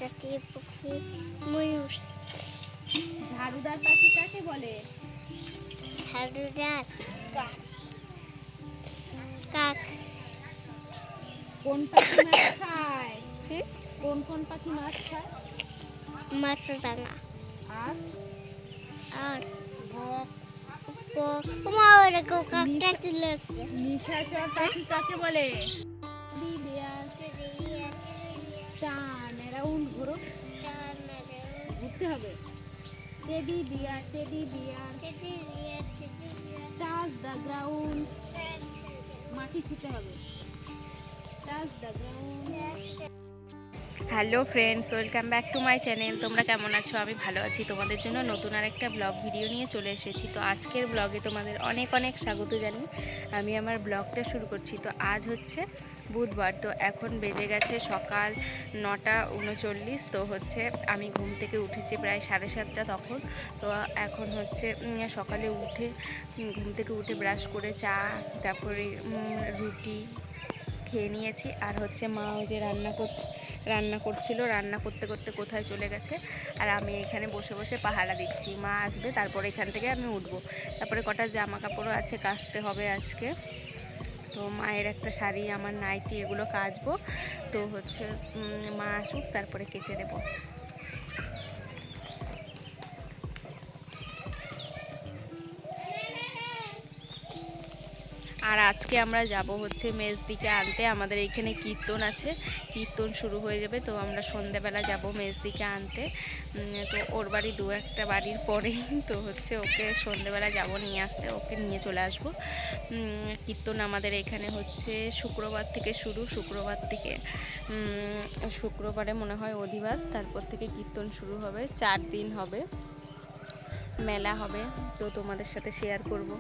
জাতীয় পাখি ময়ূর। ঝাড়ুদার পাখি কাকে বলে? ঝাড়ুদার কাক। কোন পাখি মাছ খায়? কোন কোন পাখি মাছ খায়? মাছরাঙা আর আর বক। কাকটা চলে আসছে। নিশাচর পাখি কাকে বলে? টান অ্যারাউন্ড ঘোরো, ঘুরতে হবে। Teddy bear, teddy bear, touch the ground, মাটি ছুঁতে হবে। Touch the ground. Hello friends, welcome back to my channel. তোমরা কেমন আছো? আমি ভালো আছি। তোমাদের জন্য নতুন আর একটা ব্লগ ভিডিও নিয়ে চলে এসেছি। তো আজকের ব্লগে তোমাদের অনেক অনেক স্বাগত জানিয়ে আমি আমার ব্লগটা শুরু করছি। তো আজ হচ্ছে বুধবার। তো এখন বেজে গেছে সকাল 9:39। তো হচ্ছে আমি ঘুম থেকে উঠেছি প্রায় 7:30 তখন। তো এখন হচ্ছে সকালে উঠে ঘুম থেকে উঠে ব্রাশ করে চা, তারপরে রুটি খেয়ে নিয়েছি। আর হচ্ছে মা ওই যে রান্না করছিল, রান্না করতে করতে কোথায় চলে গেছে। আর আমি এখানে বসে বসে পাহারা দিচ্ছি। মা আসবে, তারপরে এখান থেকে আমি উঠবো। তারপরে কটা জামা কাপড়ও আছে, কাচতে হবে আজকে। তো মায়ের একটা শাড়ি, আমার নাইটি, এগুলো কাচবো। তো হচ্ছে মা আসুক, তারপরে কেচে দেবো। আর আজকে আমরা যাব হচ্ছে মেজদিকে আনতে। আমাদের এখানে কীর্তন আছে, কীর্তন শুরু হয়ে যাবে। তো আমরা সন্ধ্যেবেলা যাব মেজদিকে আনতে। তো ওর বাড়ি দু একটা বাড়ির পরেই। তো হচ্ছে ওকে সন্ধ্যেবেলা যাব নিয়ে আসতে, ওকে নিয়ে চলে আসব। কীর্তন আমাদের এখানে হচ্ছে শুক্রবার থেকে শুরু। শুক্রবারে মনে হয় অধিবাস, তারপর থেকে কীর্তন শুরু হবে। 4 দিন হবে, মেলা হবে। তো তোমাদের সাথে শেয়ার করব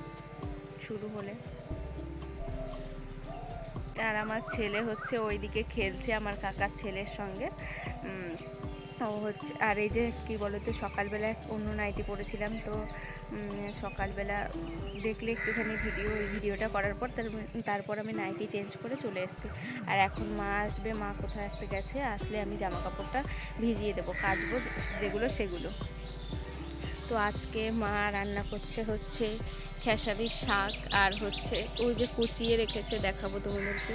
শুরু হলে। আর আমার ছেলে হচ্ছে ওইদিকে খেলছে আমার কাকার ছেলের সঙ্গে। ও হচ্ছে, আর এই যে কী বলতো, সকালবেলা অন্য নাইটি পরেছিলাম। তো সকালবেলা দেখলে একটুখানি ভিডিওটা করার পর তারপর আমি নাইটি চেঞ্জ করে চলে এসেছি। আর এখন মা আসবে, মা কোথায় একটা গেছে, আসলে আমি জামা কাপড়টা ভিজিয়ে দেবো, কাচবো যেগুলো সেগুলো। তো আজকে মা রান্না করছে হচ্ছে খেসারির শাক, আর হচ্ছে ওই যে কুচিয়ে রেখেছে, দেখাবো তোমাদেরকে।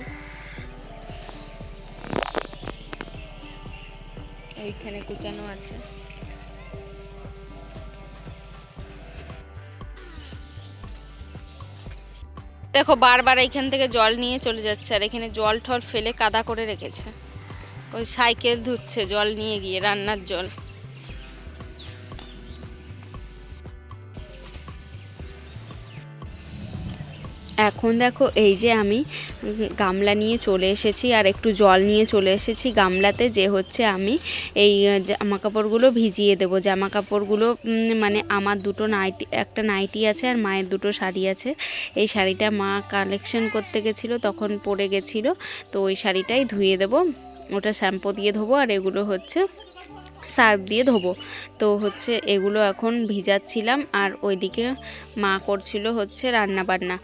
এইখানে কুচানো আছে। দেখো বারবার এইখান থেকে জল নিয়ে চলে যাচ্ছে, আর এখানে জল ঠল ফেলে কাদা করে রেখেছে। ওই সাইকেল ধুচ্ছে জল নিয়ে গিয়ে, রান্নার জল। এখন দেখো এই যে আমি গামলা নিয়ে চলে এসেছি, আর একটু জল নিয়ে চলে এসেছি গামলাতে, যে হচ্ছে আমি এই জামা কাপড়গুলো ভিজিয়ে দেবো। জামা কাপড়গুলো মানে আমার একটা নাইটি আছে, আর মায়ের দুটো শাড়ি আছে। এই শাড়িটা মা কালেকশন করতে গেছিলো, তখন পরে গেছিলো। তো ওই শাড়িটাই ধুয়ে দেবো, ওটা শ্যাম্পু দিয়ে ধোবো। আর এগুলো হচ্ছে সার্ফ দিয়ে ধোবো। তো হচ্ছে এগুলো এখন ভিজাচ্ছিলাম, আর ওইদিকে মা করছিল হচ্ছে রান্না বান্না।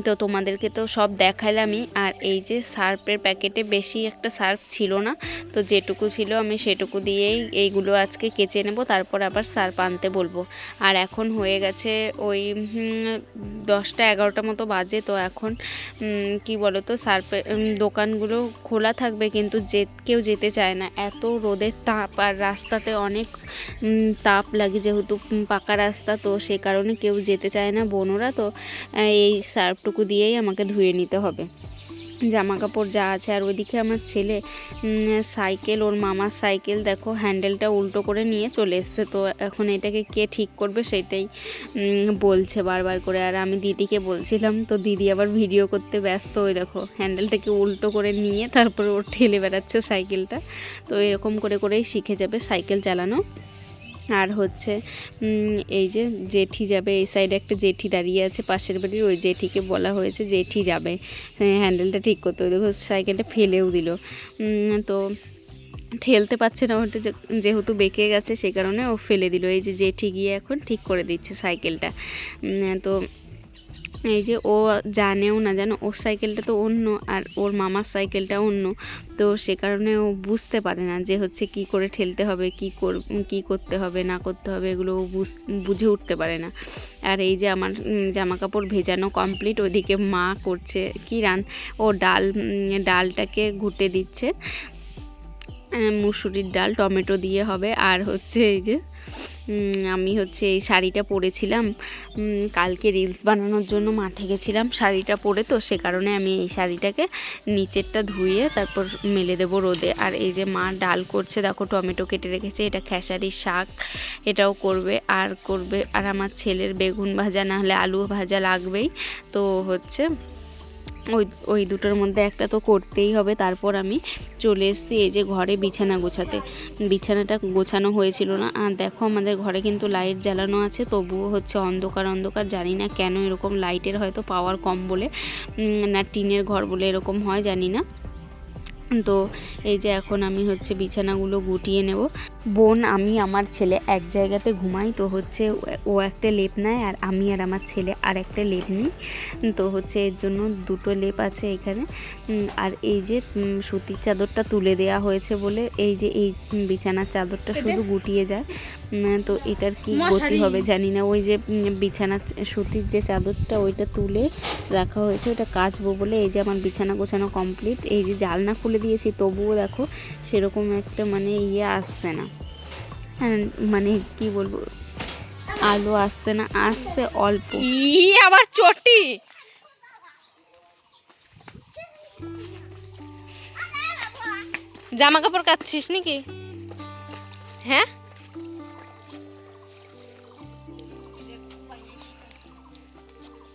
তো তোমাদেরকে তো সব দেখালামই। আর এই যে সার্ফের প্যাকেটে বেশি একটা সার্ফ ছিল না, তো যেটুকু ছিল আমি সেটুকু দিয়েই এইগুলো আজকে কেচে নেব, তারপর আবার সার্ফ আনতে বলবো। আর এখন হয়ে গেছে ওই 10টা-11টা মতো বাজে। তো এখন কি বলো তো, সার্ফের দোকানগুলো খোলা থাকবে, কিন্তু কেউ যেতে চায় না, এত রোদের তাপ। আর রাস্তাতে অনেক তাপ লাগে, যেহেতু পাকা রাস্তা, তো সে কারণে কেউ যেতে চায় না বোনরা। তো এই সার্ফটুকু দিয়েই আমাকে ধুয়ে নিতে হবে জামা কাপড় যা আছে। আর ওইদিকে আমার ছেলে সাইকেল, ওর মামার সাইকেল, দেখো হ্যান্ডেলটা উল্টো করে নিয়ে চলে এসছে। তো এখন এটাকে কে ঠিক করবে সেটাই বলছে বারবার করে। আর আমি দিদিকে বলছিলাম, তো দিদি আবার ভিডিও করতে ব্যস্ত। ওই দেখো হ্যান্ডেলটাকে উল্টো করে নিয়ে তারপরে ওর ঠেলে বেড়াচ্ছে সাইকেলটা। তো এরকম করে করেই শিখে যাবে সাইকেল চালানো। আর হচ্ছে এই যে জেঠি যাবে, এই সাইডে একটা জেঠি দাঁড়িয়ে আছে পাশের বাড়ির, ওই জেঠিকে বলা হয়েছে জেঠি যাবে হ্যান্ডেলটা ঠিক করতে। ওই দেখো সাইকেলটা ফেলেও দিল। তো ঠেলতে পারছে না, ওটা যেহেতু বেঁকে গেছে সে কারণে ও ফেলে দিল। এই যে জেঠি গিয়ে এখন ঠিক করে দিচ্ছে সাইকেলটা। তো এই যে ও জানেও না, জানো ওর সাইকেলটা তো অন্য আর ওর মামার সাইকেলটা অন্য, তো সে কারণে ও বুঝতে পারে না যে হচ্ছে কি করে ঠেলতে হবে, কি করতে হবে না করতে হবে, এগুলো ও বুঝে উঠতে পারে না। আর এই যে আমার জামা কাপড় ভেজানো কমপ্লিট, ওদিকে মা করছে কি ও ডালটাকে ঘুটে দিচ্ছে, মুসুরির ডাল টমেটো দিয়ে হবে। আর হচ্ছে এই যে আমি হচ্ছে এই শাড়িটা পরেছিলাম কালকে রিলস বানানোর জন্য মাঠে গেছিলাম শাড়িটা পরে, তো সে কারণে আমি এই শাড়িটাকে নিচেরটা ধুয়ে তারপর মেলে দেবো রোদে। আর এই যে মা ডাল করছে, দেখো টমেটো কেটে রেখেছে, এটা খেসারির শাক, এটাও করবে। আর আমার ছেলের বেগুন ভাজা না হলে আলু ভাজা লাগবেই, তো হচ্ছে ওই দুটোর মধ্যে একটা তো করতেই হবে। তারপর আমি চলে এসেছি এই যে ঘরে বিছানা গোছাতে, বিছানাটা গোছানো হয়েছিল না। আর দেখো আমাদের ঘরে কিন্তু লাইট জ্বালানো আছে, তবুও হচ্ছে অন্ধকার অন্ধকার, জানি না কেন এরকম, লাইটের হয়তো পাওয়ার কম বলে না টিনের ঘর বলে এরকম হয় জানি না। তো এই যে এখন আমি হচ্ছে বিছানাগুলো গুটিয়ে নেব। বোন আমি আমার ছেলে এক জায়গাতে ঘুমাই, তো হচ্ছে ও একটা লেপ নেয় আর আমি আর আমার ছেলে আর একটা লেপ নিই, তো হচ্ছে এর জন্য দুটো লেপ আছে এখানে। আর এই যে সুতির চাদরটা তুলে দেয়া হয়েছে বলে এই যে এই বিছানার চাদরটা শুধু গুটিয়ে যায়, তো এটার কি গতি হবে জানি না। ওই যে বিছানার সুতির যে চাদরটা ওইটা তুলে রাখা হয়েছে, ওইটা কাচবো বলে। এই যে আমার বিছানা গোছানো কমপ্লিট, এই যে জালনা খুলে দিয়েছি, তবুও দেখো সেরকম একটা মানে আসছে না, মানে কি বলবো, আলো আসছে না, আসছে অল্প। আবার চটি জামা কাপড় কাচ্ছিস নাকি? হ্যাঁ,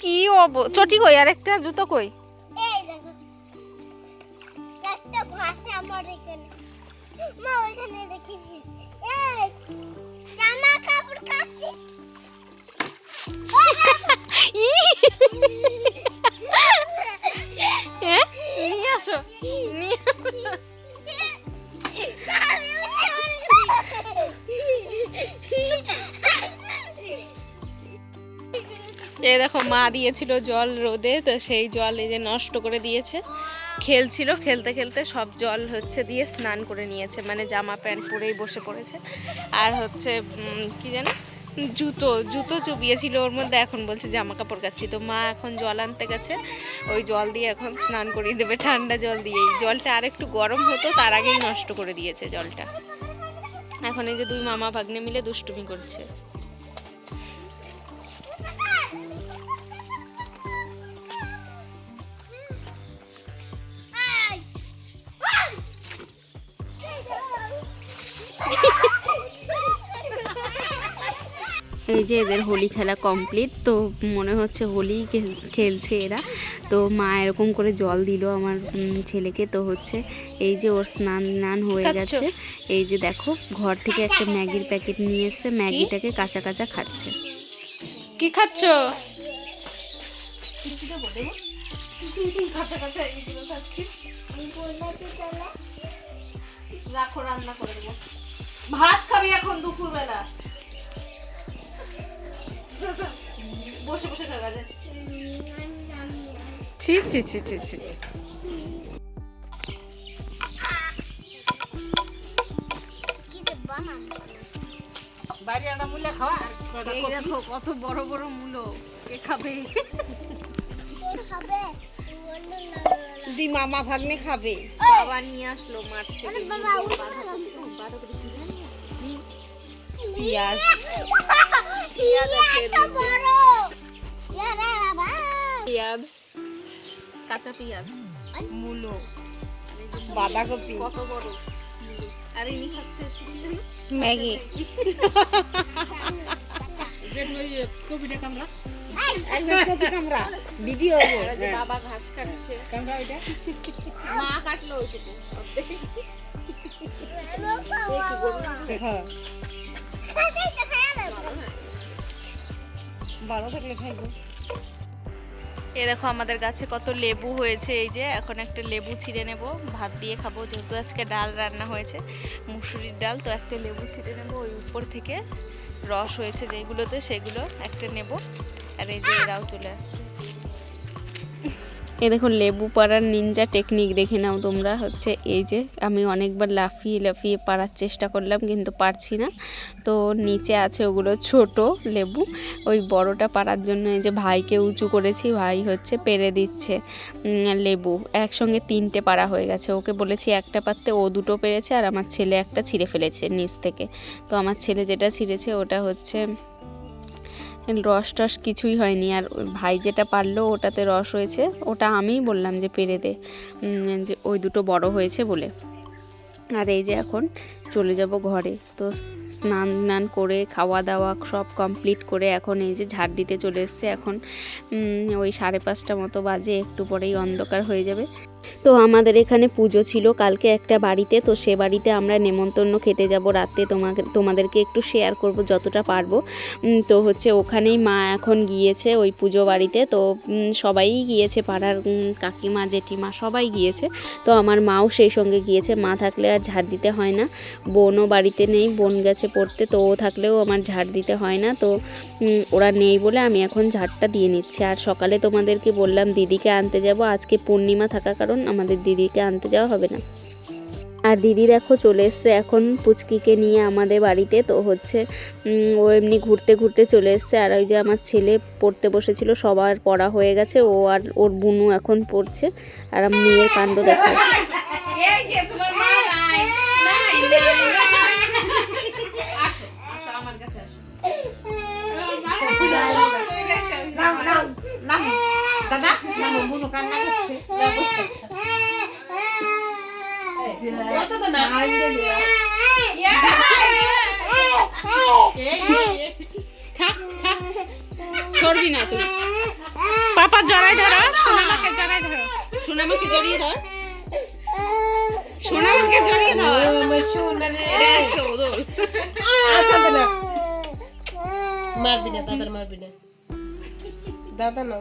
কি চটি কই আর একটা জুতো কই? এই দেখো একটা ভাষা আমার এখানে মা ওইখানে রেখেছি। এই জামা কাপড় কাচ্ছি। হ্যাঁ, নিয়ে আসো, নিয়ে আসো। এই দেখো মা দিয়েছিল জল রোদে, তো সেই জল এই যে নষ্ট করে দিয়েছে। খেলছিল, খেলতে খেলতে সব জল হচ্ছে দিয়ে স্নান করে নিয়েছে, মানে জামা প্যান্ট পরেই বসে পড়েছে। আর হচ্ছে কি জানো জুতো চুবিয়েছিল ওর মধ্যে, এখন বলছে জামা কাপড় কাচ্ছি। তো মা এখন জল আনতে গেছে, ওই জল দিয়ে এখন স্নান করিয়ে দেবে, ঠান্ডা জল দিয়ে। এই জলটা আর একটু গরম হতো, তার আগেই নষ্ট করে দিয়েছে জলটা। এখন এই যে দুই মামা ভাগ্নে মিলে দুষ্টুমি করছে। এই যে এদের হোলি খেলা কমপ্লিট, তো মনে হচ্ছে হোলি খেলছে এরা। তো মা এরকম করে জল দিল আমার ছেলেকে, তো হচ্ছে এই যে ওর স্নান হয়ে গেছে। এই যে দেখো ঘর থেকে একটা ম্যাগির প্যাকেট নিয়ে এসে ম্যাগিটাকে কাঁচা কাঁচা খাচ্ছে। কি খাচ্ছ? রাখো, রান্না করে দেবো। ভাত খাবি এখন দুপুরবেলা? বসে বসে খাওয়া যায়। ছি ছি ছি ছি ছি ছি। বাইরে আটা মূল্য খাওয়া, এই দেখো কত বড় বড় মূলো, কে খাবে? দি মামা ভাগ্নে খাবে। বাবা নিয়ে আসলো মাঠ থেকে পিয়াজ, পেঁয়াজ, কাঁচা পেঁয়াজ, মূলো, বাঁধাকপি, কত বড়। আর ইনি খাচ্ছে ম্যাগি। ভিডিও বাবা ঘাস কাটছে, মা কাটলো ওইটুকু। ভালো থাকলে খাইবো। এই দেখো আমাদের গাছে কত লেবু হয়েছে, এই যে এখন একটা লেবু ছিঁড়ে নেব, ভাত দিয়ে খাবো, যেহেতু আজকে ডাল রান্না হয়েছে মুসুরির ডাল, তো একটা লেবু ছিঁড়ে নেব। ওই উপর থেকে রস হয়েছে যেগুলোতে, সেগুলো একটা নেব। আর এই যে এরাও চলে আসছে। এই দেখো লেবু পাড়ার নিনজা টেকনিক দেখে নাও তোমরা। হচ্ছে এই যে আমি অনেকবার লাফিয়ে লাফিয়ে পাড়ার চেষ্টা করলাম কিন্তু পারছি না। তো নিচে আছে ওগুলো ছোট লেবু, ওই বড়টা পাড়ার জন্য এই যে ভাইকে উঁচু করেছি, ভাই হচ্ছে পেরে দিচ্ছে লেবু। একসঙ্গে 3টে পাড়া হয়ে গেছে, ওকে বলেছি একটা পারতে, ও 2টো পেরেছে আর আমার ছেলে একটা ছিঁড়ে ফেলেছে নিচ থেকে। তো আমার ছেলে যেটা ছিঁড়েছে ওটা হচ্ছে রস টস কিছুই হয়নি, আর ভাই যেটা পারলো ওটাতে রস হয়েছে, ওটা আমিই বললাম যে পেরে দে, যে ওই 2টো বড় হয়েছে বলে। আর এই যে এখন চলে যাব ঘরে। তো স্নান করে খাওয়া দাওয়া সব কমপ্লিট করে এখন এই যে ঝাড় দিতে চলে এসছে। এখন ওই 5:30 মতো বাজে, একটু পরেই অন্ধকার হয়ে যাবে। তো আমাদের এখানে পুজো ছিল কালকে একটা বাড়িতে, তো সে বাড়িতে আমরা নেমন্তন্ন খেতে যাব রাতে। তোমাদেরকে একটু শেয়ার করব যতটা পারবো। তো হচ্ছে ওখানেই মা এখন গিয়েছে ওই পুজো বাড়িতে। তো সবাই গিয়েছে, পাড়ার কাকিমা জেঠিমা সবাই গিয়েছে। তো আমার মাও সেই সঙ্গে গিয়েছে, মা থাকলে আর ঝাড় দিতে হয় না। বোনও বাড়িতে নেই, বোন গেছে পড়তে, তো ও থাকলেও আমার ঝাড় দিতে হয় না। তো ওরা নেই বলে আমি এখন ঝাড়টা দিয়ে নিচ্ছি। আর সকালে তোমাদেরকে বললাম দিদিকে আনতে যাব, আজকে পূর্ণিমা থাকার কারণ আমাদের দিদিকে আনতে যাওয়া হবে না। আর দিদি দেখো চলে এসছে এখন পুচকিকে নিয়ে আমাদের বাড়িতে। তো হচ্ছে ও এমনি ঘুরতে ঘুরতে চলে এসছে। আর ওই যে আমার ছেলে পড়তে বসেছিল, সবার পড়া হয়ে গেছে, ও আর ওর বুনু এখন পড়ছে। আর আমি মেয়ের কাণ্ড দেখো। দাদা বুনু কান্না করছে। সরবি না তুই, পাপা জড়াই ধরো, সোনামাকে জড়াই ধরো, সোনামাকে জড়িয়ে ধর, সোনামাকে জড়িয়ে ধর। মারবি না দাদার, মারবি না দাদা, না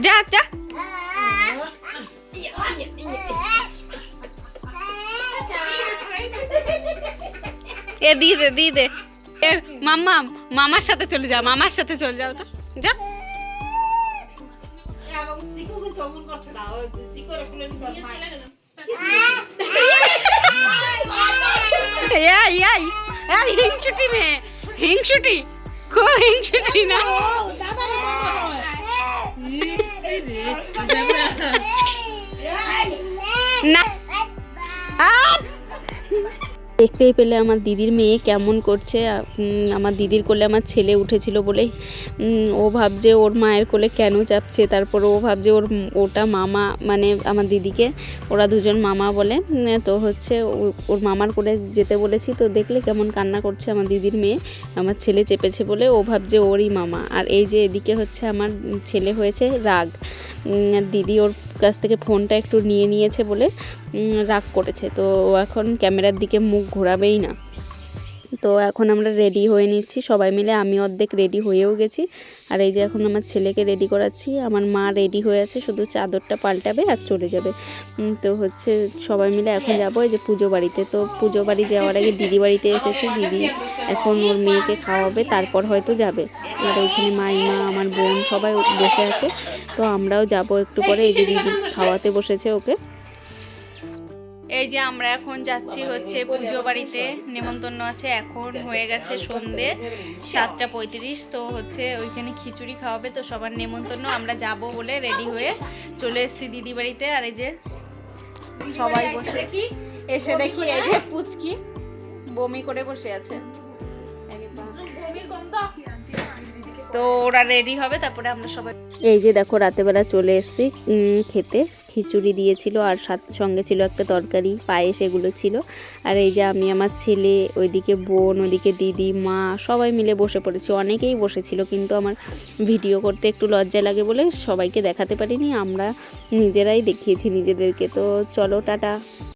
যা যা। এ দিয়ে দে দিয়ে দে। এ মাম্মা, মামার সাথে চলে যাও, মামার সাথে চলে যাও। তো যা। হিংসুটি মেয়ে, হিংসুটি, খুব হিংসুটি না। না দেখতেই পেলে আমার দিদির মেয়ে কেমন করছে। আমার দিদির কোলে আমার ছেলে উঠেছিল বলে ও ভাবছে ওর মায়ের কোলে কেন চাপছে। তারপর ও ভাবছে ওটা মামা, মানে আমার দিদিকে ওরা দুজন মামা বলে। তো হচ্ছে ওর মামার কোলে যেতে বলেছি, তো দেখলে কেমন কান্না করছে আমার দিদির মেয়ে, আমার ছেলে চেপেছে বলে ও ভাবছে ওরই মামা। আর এই যে এদিকে হচ্ছে আমার ছেলে হয়েছে রাগ, দিদি ওর কাছ থেকে ফোনটা একটু নিয়ে নিয়েছে বলে রাগ করেছে। তো ও এখন ক্যামেরার দিকে মুখ ঘোরাবেই না। তো এখন আমরা রেডি হয়ে নিচ্ছি সবাই মিলে, আমি অর্ধেক রেডি হয়েও গেছি। আর এই যে এখন আমার ছেলেকে রেডি করাচ্ছি। আমার মা রেডি হয়ে আছে, শুধু চাদরটা পাল্টাবে আর চলে যাবে। তো হচ্ছে সবাই মিলে এখন যাবো এই যে পুজো বাড়িতে। তো পুজো বাড়ি যাওয়ার আগে দিদি বাড়িতে এসেছি, দিদি এখন ওর মেয়েকে খাওয়াবে, তারপর হয়তো যাবে। আর ওইখানে মাইমা, আমার বোন সবাই বসে আছে। তো আমরাও যাবো একটু পরে। এই যে দিদি খাওয়াতে বসেছে ওকে। এই যে আমরা এখন যাচ্ছি হচ্ছে পুজো বাড়িতে, নেমন্তন্ন আছে। এখন হয়ে গেছে সন্ধে 7:35। তো হচ্ছে ওইখানে খিচুড়ি খাওয়াবে, তো সবার নেমন্তন্ন। আমরা যাব বলে রেডি হয়ে চলে এসেছি দিদি বাড়িতে। আর এই যে সবাই বসে এসে দেখি এই যে পুচকি বমি করে বসে আছে। তো ওরা রেডি হবে, তারপরে আমরা সবাই। এই যে দেখো রাতেবেলা চলে এসেছি খেতে, খিচুড়ি দিয়েছিল আর সঙ্গে ছিল একটা তরকারি, পায়েস, এগুলো ছিল। আর এই যে আমি, আমার ছেলে, ওইদিকে বোন, ওইদিকে দিদি, মা সবাই মিলে বসে পড়েছি। অনেকেই বসেছিল, কিন্তু আমার ভিডিও করতে একটু লজ্জা লাগে বলে সবাইকে দেখাতে পারিনি, আমরা নিজেরাই দেখিয়েছি নিজেদেরকে। তো চলো টাটা।